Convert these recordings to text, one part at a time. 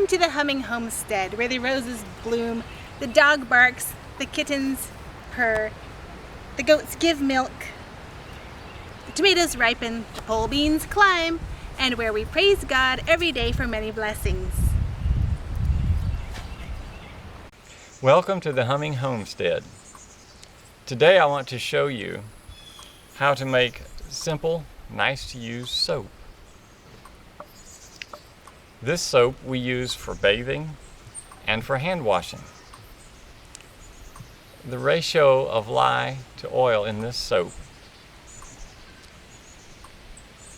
Welcome to the humming homestead where the roses bloom, the dog barks, the kittens purr, the goats give milk, the tomatoes ripen, the pole beans climb, and where we praise God every day for many blessings. Welcome to the Humming Homestead. Today I want to show you how to make simple, nice to use soap. This soap we use for bathing and for hand washing. The ratio of lye to oil in this soap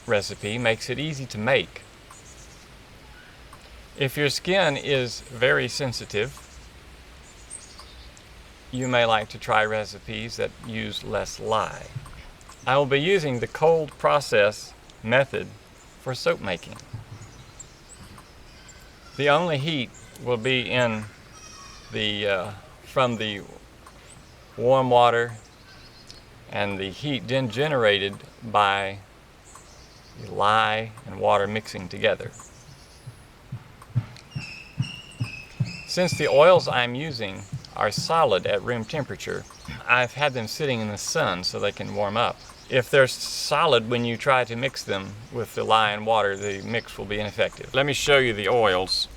recipe makes it easy to make. If your skin is very sensitive, you may like to try recipes that use less lye. I will be using the cold process method for soap making. The only heat will be in from the warm water and the heat then generated by the lye and water mixing together. Since the oils I'm using are solid at room temperature, I've had them sitting in the sun so they can warm up. If they're solid when you try to mix them with the lye and water, the mix will be ineffective. Let me show you the oils.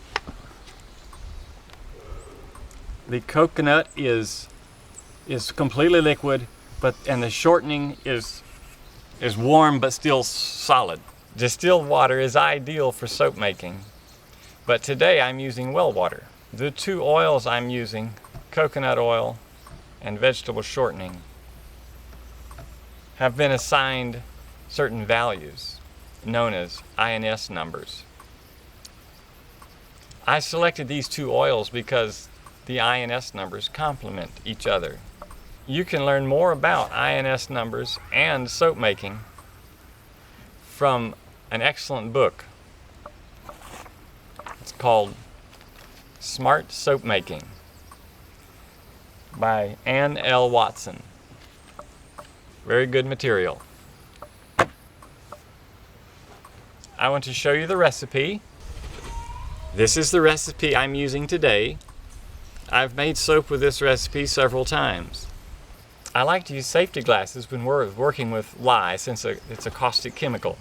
The coconut is completely liquid, and the shortening is warm but still solid. Distilled water is ideal for soap making, but today I'm using well water. The two oils I'm using, coconut oil and vegetable shortening, have been assigned certain values known as INS numbers. I selected these two oils because the INS numbers complement each other. You can learn more about INS numbers and soap making from an excellent book. It's called Smart Soap Making by Ann L. Watson. Very good material. I want to show you the recipe. This is the recipe I'm using today. I've made soap with this recipe several times. I like to use safety glasses when we're working with lye since it's a caustic chemical.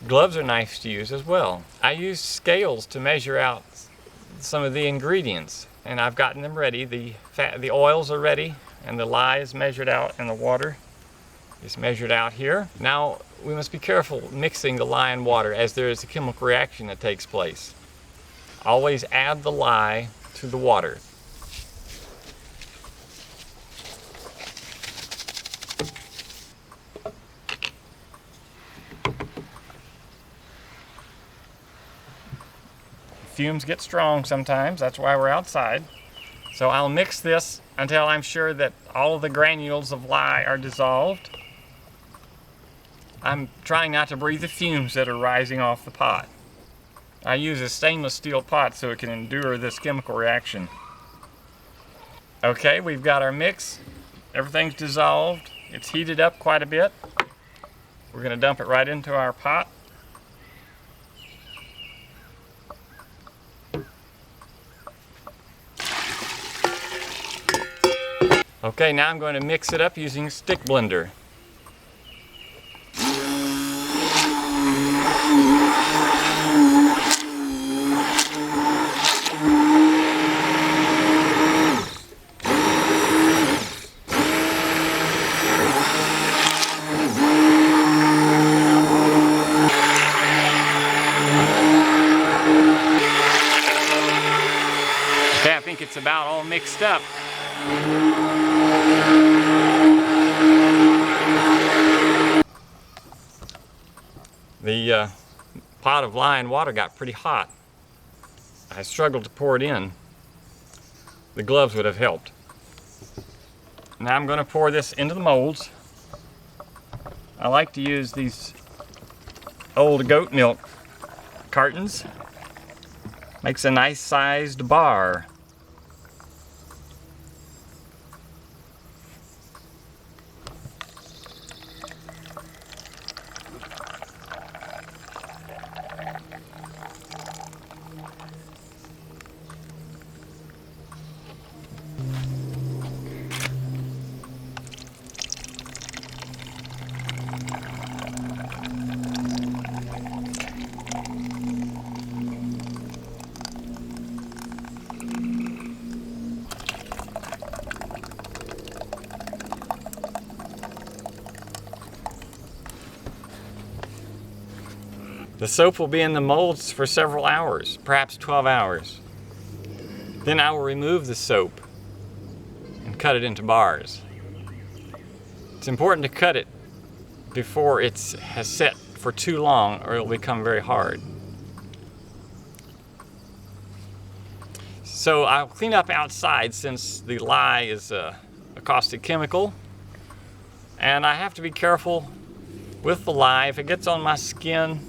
Gloves are nice to use as well. I use scales to measure out some of the ingredients, and I've gotten them ready. The oils are ready, and the lye is measured out, and the water is measured out here. Now we must be careful mixing the lye and water, as there is a chemical reaction that takes place. Always add the lye to the water. Fumes get strong sometimes, that's why we're outside. So I'll mix this until I'm sure that all of the granules of lye are dissolved. I'm trying not to breathe the fumes that are rising off the pot. I use a stainless steel pot so it can endure this chemical reaction. Okay, we've got our mix. Everything's dissolved. It's heated up quite a bit. We're going to dump it right into our pot. Okay, now I'm going to mix it up using a stick blender. Okay, I think it's about all mixed up. The pot of lye and water got pretty hot. I struggled to pour it in. The gloves would have helped. Now I'm going to pour this into the molds. I like to use these old goat milk cartons. Makes a nice sized bar. The soap will be in the molds for several hours, perhaps 12 hours. Then I will remove the soap and cut it into bars. It's important to cut it before it has set for too long or it will become very hard. So I'll clean up outside since the lye is a caustic chemical, and I have to be careful with the lye. If it gets on my skin,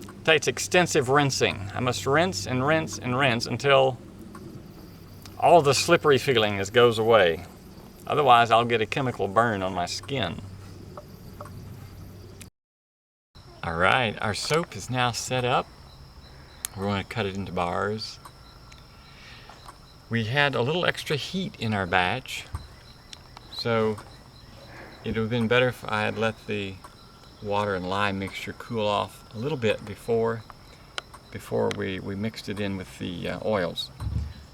it takes extensive rinsing. I must rinse and rinse and rinse until all the slippery feeling goes away. Otherwise, I'll get a chemical burn on my skin. All right, our soap is now set up. We're going to cut it into bars. We had a little extra heat in our batch, so it would have been better if I had let the water and lye mixture cool off a little bit before we mixed it in with the oils.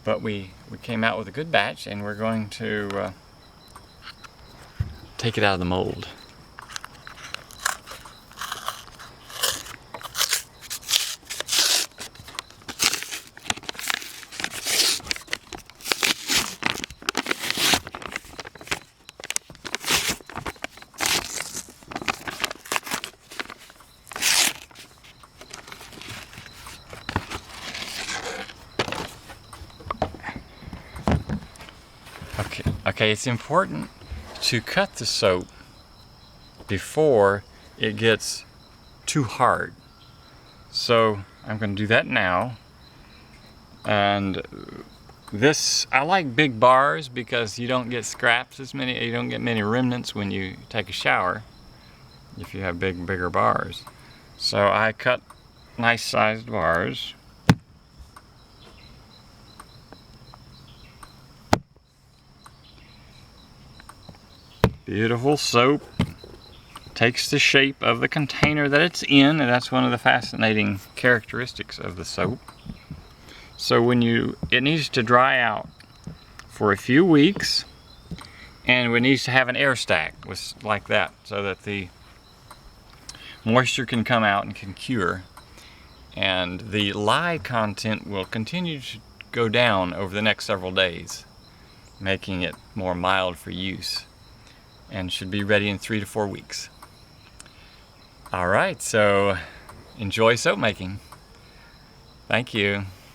But we came out with a good batch, and we're going to take it out of the mold. Okay, it's important to cut the soap before it gets too hard. So I'm going to do that now. And this, I like big bars because you don't get scraps you don't get many remnants when you take a shower if you have bigger bars. So I cut nice sized bars. Beautiful soap. Takes the shape of the container that it's in, and that's one of the fascinating characteristics of the soap. So it needs to dry out for a few weeks, and it needs to have an air stack like that so that the moisture can come out and can cure. And the lye content will continue to go down over the next several days, making it more mild for use, and should be ready in 3 to 4 weeks. All right, so enjoy soap making. Thank you.